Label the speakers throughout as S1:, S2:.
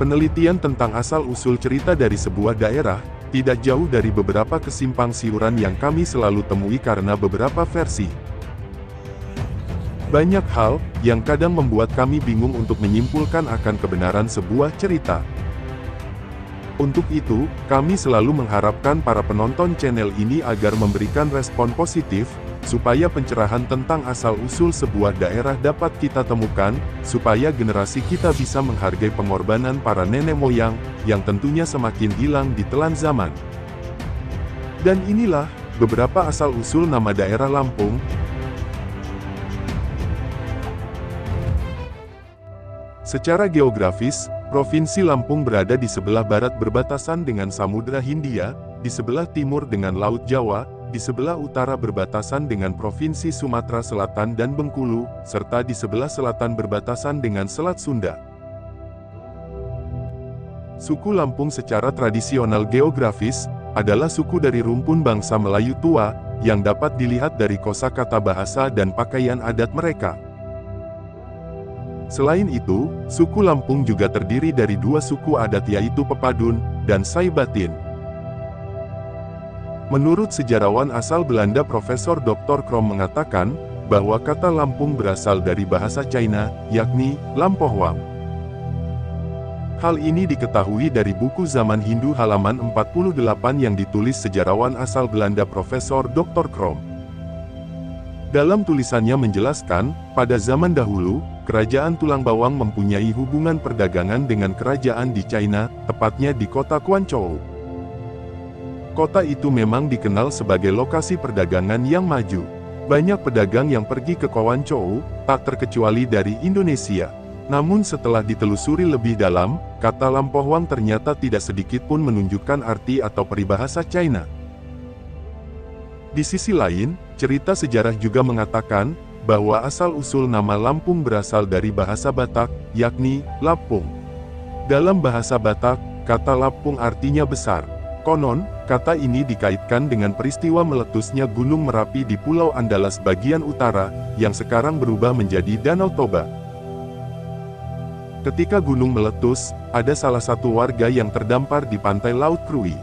S1: Penelitian tentang asal-usul cerita dari sebuah daerah, tidak jauh dari beberapa kesimpang siuran yang kami selalu temui karena beberapa versi. Banyak hal, yang kadang membuat kami bingung untuk menyimpulkan akan kebenaran sebuah cerita. Untuk itu, kami selalu mengharapkan para penonton channel ini agar memberikan respon positif, supaya pencerahan tentang asal-usul sebuah daerah dapat kita temukan, supaya generasi kita bisa menghargai pengorbanan para nenek moyang, yang tentunya semakin hilang di telan zaman. Dan inilah, beberapa asal-usul nama daerah Lampung. Secara geografis, Provinsi Lampung berada di sebelah barat berbatasan dengan Samudra Hindia, di sebelah timur dengan Laut Jawa, di sebelah utara berbatasan dengan Provinsi Sumatera Selatan dan Bengkulu, serta di sebelah selatan berbatasan dengan Selat Sunda. Suku Lampung secara tradisional geografis, adalah suku dari rumpun bangsa Melayu tua, yang dapat dilihat dari kosakata bahasa dan pakaian adat mereka. Selain itu, suku Lampung juga terdiri dari dua suku adat yaitu Pepadun, dan Saibatin. Menurut sejarawan asal Belanda Profesor Dr. Krom mengatakan, bahwa kata Lampung berasal dari bahasa China, yakni, Lampohwang. Hal ini diketahui dari buku Zaman Hindu halaman 48 yang ditulis sejarawan asal Belanda Profesor Dr. Krom. Dalam tulisannya menjelaskan, pada zaman dahulu, Kerajaan Tulang Bawang mempunyai hubungan perdagangan dengan kerajaan di China, tepatnya di kota Quanzhou. Kota itu memang dikenal sebagai lokasi perdagangan yang maju. Banyak pedagang yang pergi ke Quanzhou, tak terkecuali dari Indonesia. Namun setelah ditelusuri lebih dalam, kata Lampohwang ternyata tidak sedikit pun menunjukkan arti atau peribahasa China. Di sisi lain, cerita sejarah juga mengatakan, bahwa asal-usul nama Lampung berasal dari bahasa Batak, yakni, Lapung. Dalam bahasa Batak, kata Lapung artinya besar. Konon, kata ini dikaitkan dengan peristiwa meletusnya Gunung Merapi di Pulau Andalas bagian utara, yang sekarang berubah menjadi Danau Toba. Ketika gunung meletus, ada salah satu warga yang terdampar di pantai Laut Krui.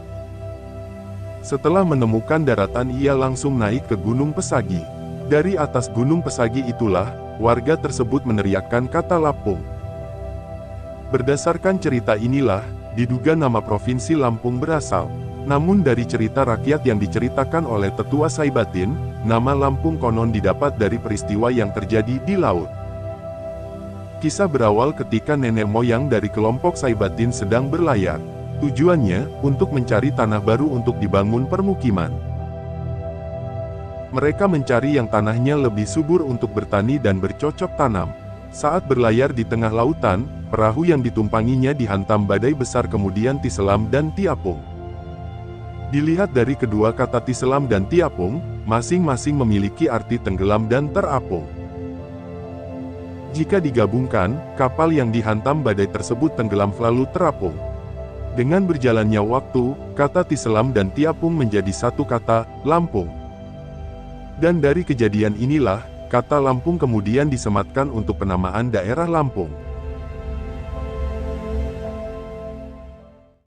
S1: Setelah menemukan daratan ia langsung naik ke Gunung Pesagi. Dari atas Gunung Pesagi itulah, warga tersebut meneriakkan kata Lapung. Berdasarkan cerita inilah, diduga nama Provinsi Lampung berasal. Namun dari cerita rakyat yang diceritakan oleh tetua Saibatin, nama Lampung konon didapat dari peristiwa yang terjadi di laut. Kisah berawal ketika nenek moyang dari kelompok Saibatin sedang berlayar. Tujuannya, untuk mencari tanah baru untuk dibangun permukiman. Mereka mencari yang tanahnya lebih subur untuk bertani dan bercocok tanam. Saat berlayar di tengah lautan, perahu yang ditumpanginya dihantam badai besar kemudian tenggelam dan tiapung. Dilihat dari kedua kata tenggelam dan tiapung, masing-masing memiliki arti tenggelam dan terapung. Jika digabungkan, kapal yang dihantam badai tersebut tenggelam lalu terapung. Dengan berjalannya waktu, kata tenggelam dan tiapung menjadi satu kata, Lampung. Dan dari kejadian inilah, kata Lampung kemudian disematkan untuk penamaan daerah Lampung.